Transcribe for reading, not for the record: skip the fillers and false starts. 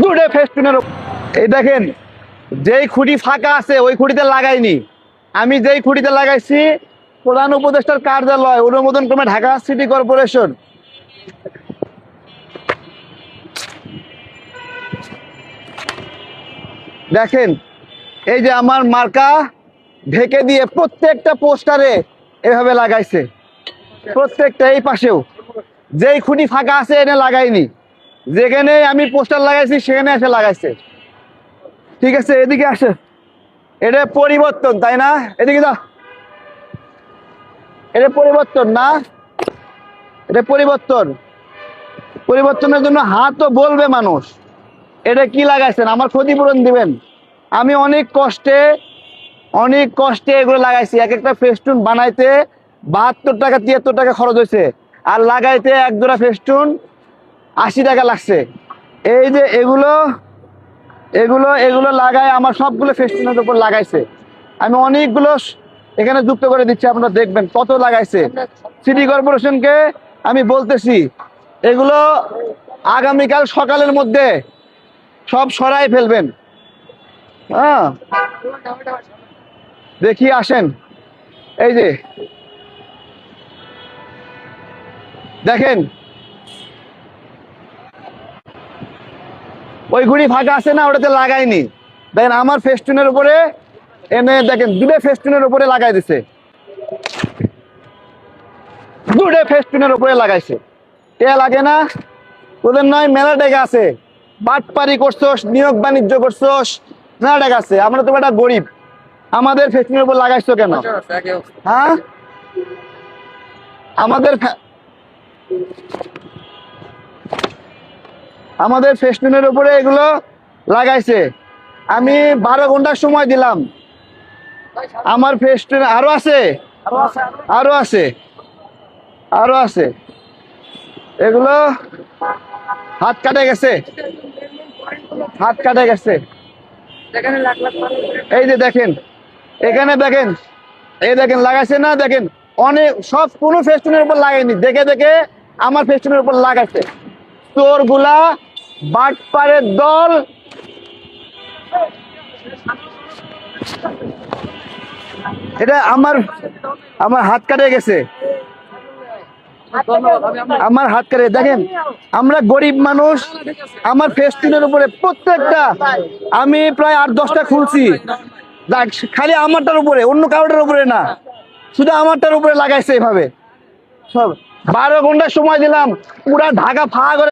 দুটো ফেস্টুনের। এই দেখেন, যেই খুঁটি ফাঁকা আছে ওই খুঁটিতে লাগাইনি, আমি যেই খুঁটিতে লাগাইছি প্রধান উপদেষ্টার কার্যালয় অনুমোদন ক্রমে ঢাকা সিটি কর্পোরেশন। দেখেন, এই যে আমার মার্কা ঢেকে দিয়ে প্রত্যেকটা পোস্টারে এভাবে লাগাইছে, প্রত্যেকটা। এই পাশেও যেই খুঁটি ফাঁকা আছে এনে লাগাইনি, যেখানে আমি পোস্টার লাগাইছি সেখানে এসে লাগাইছে। ঠিক আছে, এদিকে আসে। এটা পরিবর্তন, তাই না? এদিকে যা। এটা পরিবর্তন না, এটা পরিবর্তন। পরিবর্তনের জন্য হাতও বলবে মানুষ এটা কি লাগাইছেন, আমার ক্ষতিপূরণ দিবেন। আমি অনেক কষ্টে এগুলো লাগাইছি। এক একটা ফেস্টুন বানাইতে 72 টাকা 73 টাকা খরচ হয়েছে, আর লাগাইতে এক জোড়া ফেস্টুন 80 টাকা লাগছে। এই যে এগুলো এগুলো এগুলো লাগায় আমার সবগুলো ফেস্টুনের উপর লাগাইছে। আমি অনেকগুলো এখানে যুক্ত করে দিচ্ছি, আপনারা দেখবেন কত লাগাইছে। সিটি কর্পোরেশনকে আমি বলতেছি এগুলো আগামীকাল সকালের মধ্যে সব সরাই ফেলবেন। হ্যাঁ, দেখি আসেন। এই যে দেখেন, ওই গুড়ি ফাঁকা আছে না, ওটাতে লাগাইনি। দেখেন আমার ফেস্টুনের উপরে এনে দেখেন দুটো ফেস্টুনের উপরে লাগাই দিছে, দুটো ফেস্টুনের উপরে লাগাইছে। এ লাগে না? তোদের নয় মেলা টাকা আছে, বাটপারি করছোস, নিয়োগ বাণিজ্য করছোস, মেলা টাকা আছে। আমরা তো একটা গরিব, আমাদের ফেস্টুনের উপর লাগাইছো কেন? হ্যাঁ, আমাদের ফেস্টুনের উপরে এগুলো লাগাইছে। আমি 12 ঘন্টার সময় দিলাম। আমার ফেস্টুন আরো আছে, আরো আছে, আরো আছে। এগুলো হাত কাটে গেছে, হাত কাটে গেছে। এই যে দেখেন, এখানে দেখেন, এই দেখেন লাগাইছে না? দেখেন অনেক সব কোনো ফেস্টুনের উপর লাগাইনি, দেখে দেখে আমার ফেস্টুনের উপর লাগাইছে। তোর গুলা বাটপারের দল। এটা আমার আমার হাত কাটে গেছে, আমার হাত কাটে। দেখেন আমরা গরিব মানুষ, আমার ফেস্টুনের উপরে প্রত্যেকটা আমি প্রায় 8-10টা খুলছি, খালি আমারটার উপরে, অন্য কারোটার উপরে না, শুধু আমারটার উপরে লাগাইছে এভাবে সব। 12 ঘন্টা সময় দিলাম, পুরা ঢাকা ফাঁকা করে